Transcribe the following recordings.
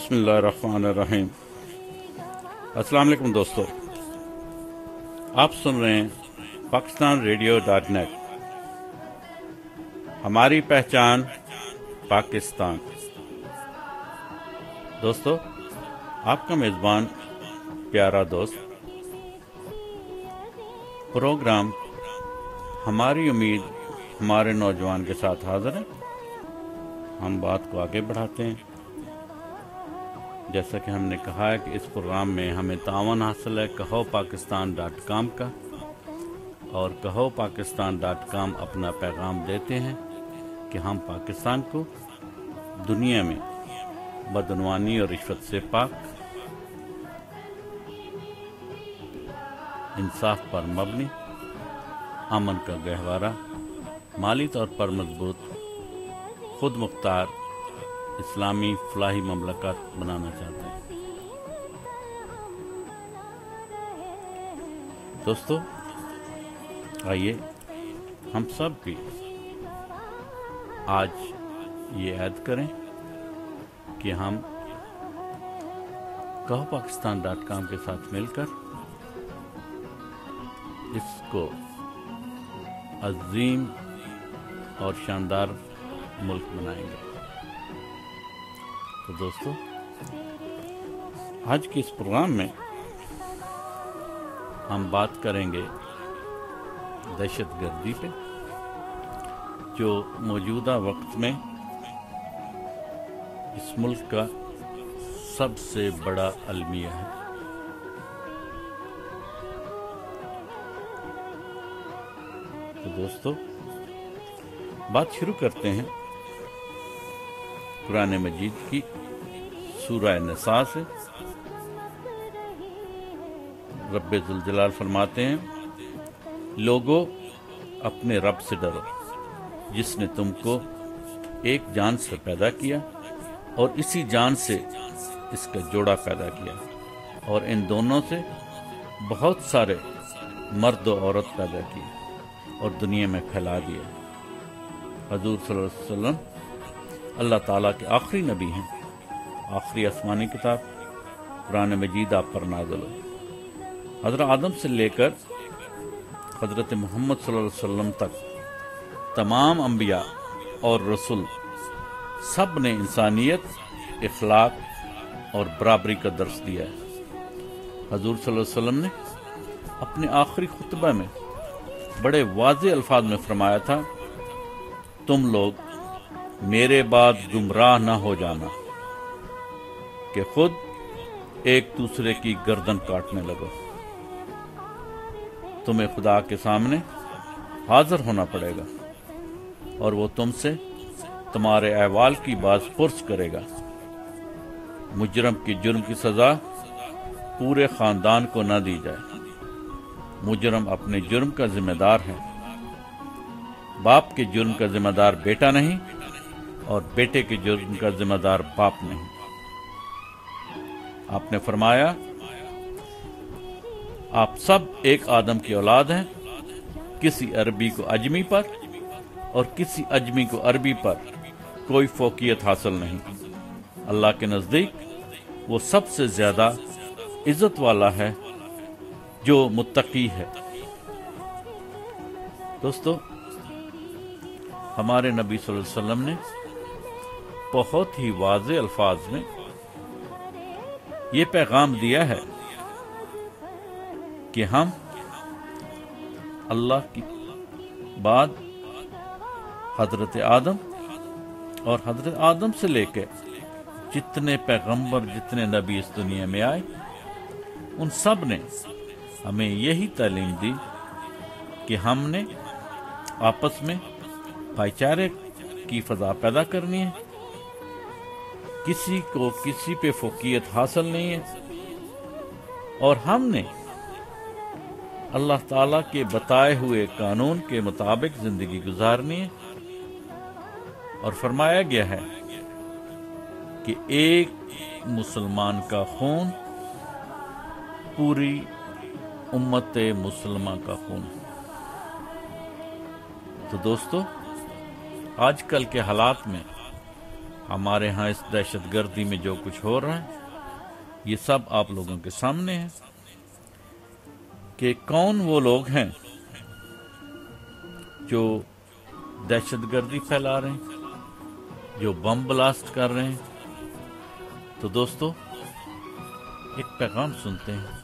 बिस्मिल्लाहिर्रहमानिर्रहीम। अस्सलाम वालेकुम दोस्तों, आप सुन रहे हैं PakistanRadio.net। हमारी पहचान पाकिस्तान। दोस्तों, आपका मेज़बान प्यारा दोस्त प्रोग्राम हमारी उम्मीद हमारे नौजवान के साथ हाजिर है। हम बात को आगे बढ़ाते हैं। जैसा कि हमने कहा है कि इस प्रोग्राम में हमें तावन हासिल है कहोपाकिस्तान.com का, और कहोपाकिस्तान.com अपना पैगाम देते हैं कि हम पाकिस्तान को दुनिया में बदनवानी और रिश्वत से पाक, इंसाफ पर मबनी, अमन का गहवारा, माली तौर पर मजबूत, खुद मुख्तार इस्लामी फलाही ममलकत बनाना चाहते हैं। दोस्तों, आइए हम सब भी आज ये ऐद करें कि हम कहोपाकिस्तान.com के साथ मिलकर इसको अजीम और शानदार मुल्क बनाएंगे। तो दोस्तों, आज के इस प्रोग्राम में हम बात करेंगे दहशतगर्दी पे, जो मौजूदा वक्त में इस मुल्क का सबसे बड़ा अलमिया है। तो दोस्तों, बात शुरू करते हैं कुरान मजीद की सूरह निसा से। रब्बे जुल जलाल फरमाते हैं, लोगों अपने रब से डरो जिसने तुमको एक जान से पैदा किया और इसी जान से इसका जोड़ा पैदा किया, और इन दोनों से बहुत सारे मर्द और औरत पैदा किए और दुनिया में फैला दिया। हजूर सल्लल्लाहु अलैहि वसल्लम अल्लाह ताला के आखिरी नबी हैं। आखिरी आसमानी किताब कुरान मजीद आप पर नाज़िल हो। हज़रत आदम से लेकर हज़रत मोहम्मद सल्लल्लाहु अलैहि वसल्लम तक तमाम अंबिया और रसूल सब ने इंसानियत, इखलाक और बराबरी का दर्स दिया है। हजूर सल्लल्लाहु अलैहि वसल्लम ने अपने आखिरी खुतबा में बड़े वाज़ेह अल्फाज में फरमाया था, तुम लोग मेरे बाद गुमराह न हो जाना कि खुद एक दूसरे की गर्दन काटने लगो। तुम्हें खुदा के सामने हाजिर होना पड़ेगा और वो तुमसे तुम्हारे अहवाल की बाज़पुर्स करेगा। मुजरम की जुर्म की सजा पूरे खानदान को न दी जाए। मुजरम अपने जुर्म का जिम्मेदार है। बाप के जुर्म का जिम्मेदार बेटा नहीं और बेटे के जुर्म का जिम्मेदार बाप नहीं। आपने फरमाया, आप सब एक आदम की औलाद हैं। किसी अरबी को अजमी पर और किसी अजमी को अरबी पर कोई फौकियत हासिल नहीं। अल्लाह के नजदीक वो सबसे ज्यादा इज्जत वाला है जो मुत्तकी है। दोस्तों, हमारे नबी सल्लल्लाहु अलैहि वसल्लम ने बहुत ही वाज़ेह अल्फाज में ये पैगाम दिया है कि हम अल्लाह की बाद हजरत आदम और हजरत आदम से लेकर जितने पैगंबर, जितने नबी इस दुनिया में आए, उन सब ने हमें यही तालीम दी कि हमने आपस में भाईचारे की फजा पैदा करनी है। किसी को किसी पे फौकियत हासिल नहीं है और हमने अल्लाह ताला के बताए हुए कानून के मुताबिक जिंदगी गुजारनी है। और फरमाया गया है कि एक मुसलमान का खून पूरी उम्मत मुसलमान का खून। तो दोस्तों, आजकल के हालात में ہمارے ہاں اس دہشت گردی میں جو کچھ ہو رہا ہے یہ سب آپ لوگوں کے سامنے ہے کہ کون وہ لوگ ہیں جو دہشت گردی پھیلا رہے ہیں، جو بم بلاسٹ کر رہے ہیں۔ تو دوستو ایک پیغام سنتے ہیں۔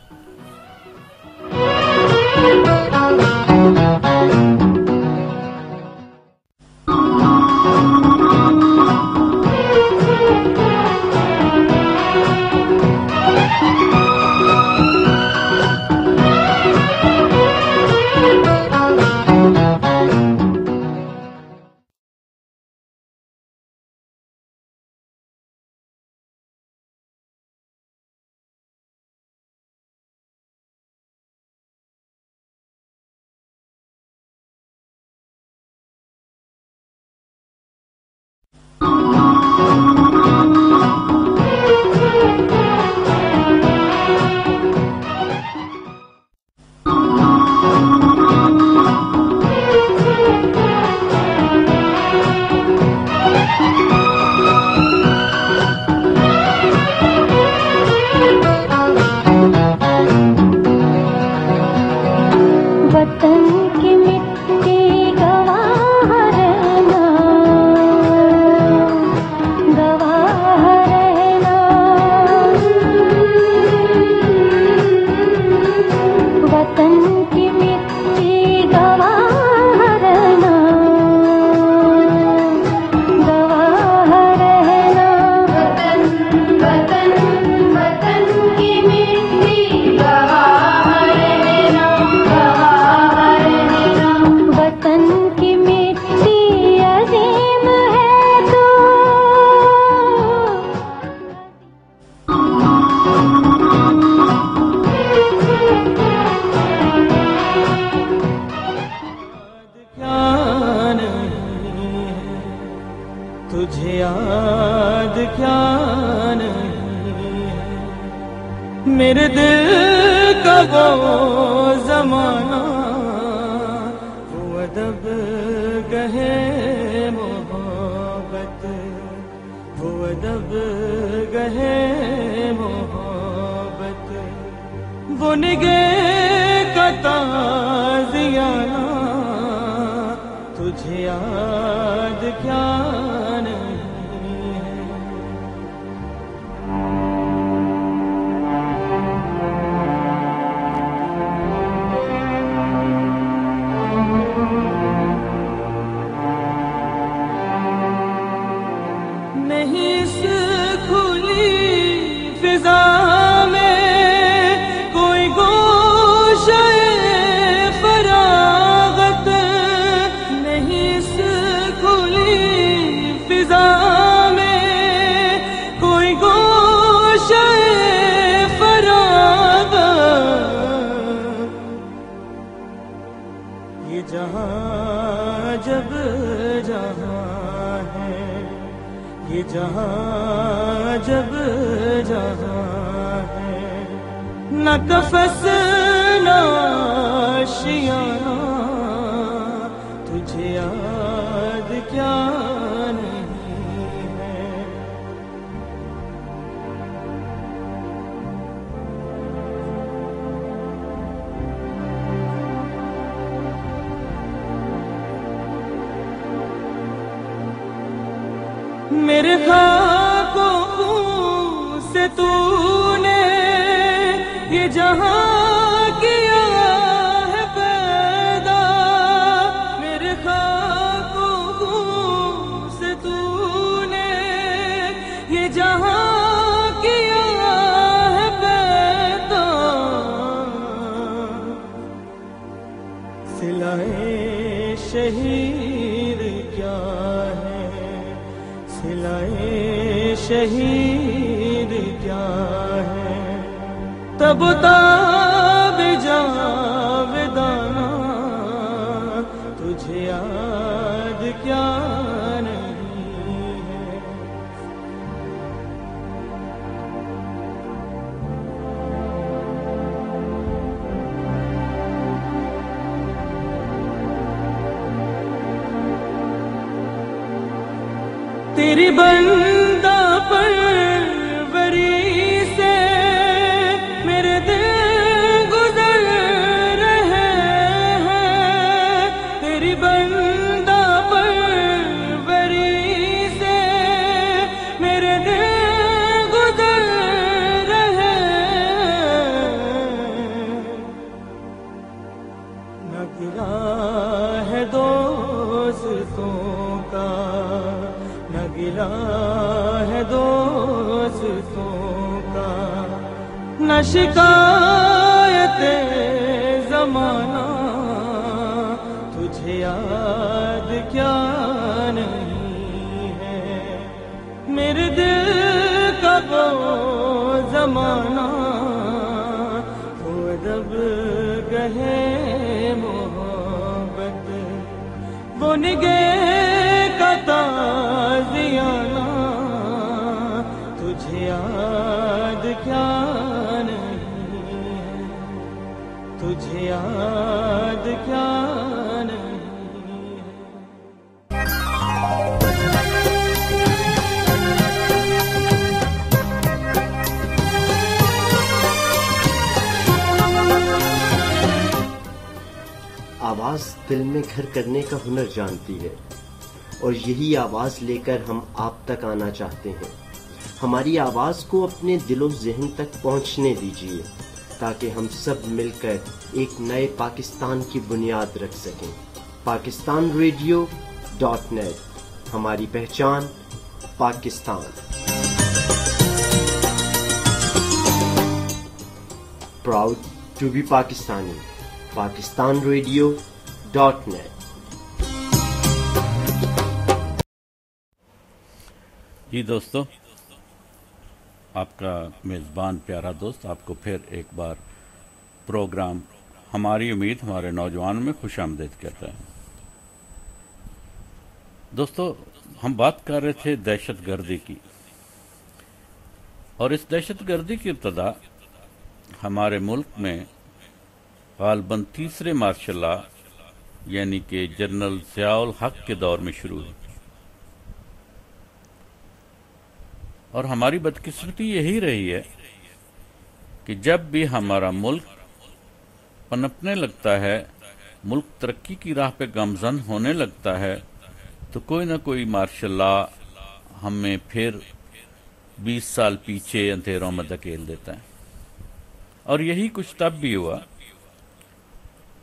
تجھے یاد کیا نہیں ہے میرے دل کا وہ زمانہ، وہ ادب گہے محبت، وہ ادب گہے محبت، وہ نگہ کا تازیانہ، تجھے یاد کیا نہیں ہے۔ نہیں اس کھلی فضا میں کوئی گوشہ فراغت، نہیں اس کھلی فضا میں کوئی گوشہ فراغت، یہ جہاں جب جہاں ہے، یہ جہاں جب جہاں ہے، نہ قفس نہ آشیانہ، تجھے یاد کیا نہیں ہے۔ میرے خاک و خون سے تو نے یہ جہاں کیا ہے پیدا، میرے خاک و خون سے تو نے یہ جہاں کیا ہے پیدا، صلائے شہید کیا ہے، صلائے شہید کیا ہے، تب تاب جاودانہ، تجھے یاد کیا نہیں ہے۔ تیری بندہ پروری سے میرے دل گزر رہے ہیں، تیری بندہ پروری سے میرے دل گزر رہے ہیں۔ نہ گرا ہے دوستوں کا، نہ گلا ہے دوستوں کا، نہ شکایت زمانہ، تجھے یاد کیا نہیں ہے، میرے دل کا وہ زمانہ، وہ جب کہے محبت، وہ نگہ کا تازیانہ، تجھے یاد کیا نہیں ہے، تجھے یاد کیا نہیں ہے۔ آواز دل میں گھر کرنے کا ہنر جانتی ہے، اور یہی آواز لے کر ہم آپ تک آنا چاہتے ہیں۔ ہماری آواز کو اپنے دل و ذہن تک پہنچنے دیجیے تاکہ ہم سب مل کر ایک نئے پاکستان کی بنیاد رکھ سکیں۔ pakistanradio.net، ہماری پہچان Pakistan. Proud to be Pakistani، pakistanradio.net۔ جی دوستو، آپ کا میزبان پیارا دوست آپ کو پھر ایک بار پروگرام ہماری امید ہمارے نوجوان میں خوش آمدید کہتا ہے۔ دوستو، ہم بات کر رہے تھے دہشت گردی کی، اور اس دہشت گردی کی ابتدا ہمارے ملک میں غالباً تیسرے مارشل لا یعنی کہ جنرل ضیاء الحق کے دور میں شروع ہوئی، اور ہماری بدقسمتی یہی رہی ہے کہ جب بھی ہمارا ملک پنپنے لگتا ہے، ملک ترقی کی راہ پہ گامزن ہونے لگتا ہے، تو کوئی نہ کوئی مارشل لا ہمیں پھر 20 سال پیچھے اندھیروں میں دھکیل دیتا ہے۔ اور یہی کچھ تب بھی ہوا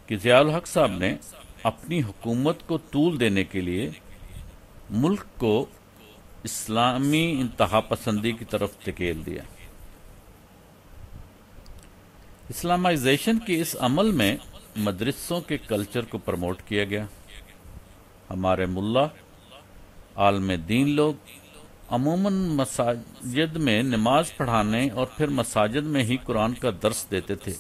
کہ ضیاء الحق صاحب نے اپنی حکومت کو طول دینے کے لیے ملک کو اسلامی انتہا پسندی کی طرف دھکیل دیا۔ اسلامائزیشن کے اس عمل میں مدرسوں کے کلچر کو پروموٹ کیا گیا۔ ہمارے ملا، عالم دین لوگ عموماً مساجد میں نماز پڑھانے اور پھر مساجد میں ہی قرآن کا درس دیتے تھے،